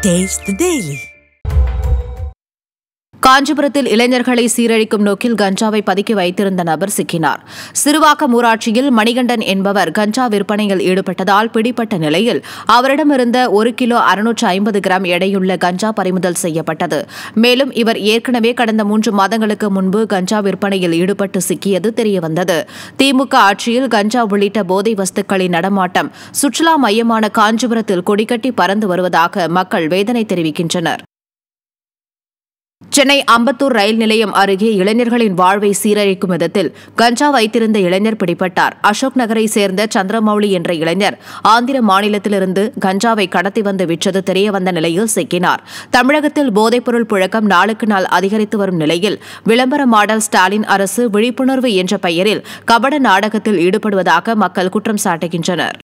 Taste the Daily. காஞ்சிபுரத்தில் இளைஞர்களை சீரழிக்கும் நோக்கில் கஞ்சாவை பதுக்கி வைத்திருந்த நபர் சிக்கினார். சிறுவாக்கம் ஊராட்சியில் மணிகண்டன் என்பவர் கஞ்சா விற்பனையில் ஈடுபட்டதால் பிடிபட்ட நிலையில் அவரிடமிருந்த 1 கிலோ 650 கிராம் எடையுள்ள கஞ்சா பறிமுதல் செய்யப்பட்டது. மேலும் இவர் ஏற்கனவே கடந்த 3 மாதங்களுக்கு முன்பு கஞ்சா விற்பனையில் ஈடுபட்டு சிக்கியது தெரியவந்தது. திமுக ஆட்சியில் கஞ்சா உள்ளிட்ட போதை வஸ்துக்களின் நடமாட்டம் சுற்றுலா மையமான காஞ்சிபுரத்தில் கொடிகட்டி பறந்து வருவதாக மக்கள் வேதனை தெரிவிக்கின்றனர். சென்னை அம்பத்தூர் ரயில் நிலையம் அருகே இளைஞர்களின் வாழ்வை சீரழிக்கும் விதத்தில் கஞ்சா வைத்திருந்த இளைஞர் பிடிபட்டார். அசோக் நகரை சேர்ந்த சந்திரமௌலி என்ற இளைஞர் ஆந்திர மாநிலத்திலிருந்து கஞ்சாவை கடத்தி வந்து விற்றது தெரியவந்த நிலையில் சிக்கினார். தமிழகத்தில் போதைப்பொருள் புழக்கம் நாளுக்கு நாள் அதிகரித்து வரும் நிலையில் விளம்பர மாடல் ஸ்டாலின் அரசு விழிப்புணர்வு என்ற பெயரில் கபட நாடகத்தில் ஈடுபடுவதாக மக்கள் குற்றம் சாட்டுகின்றனர்.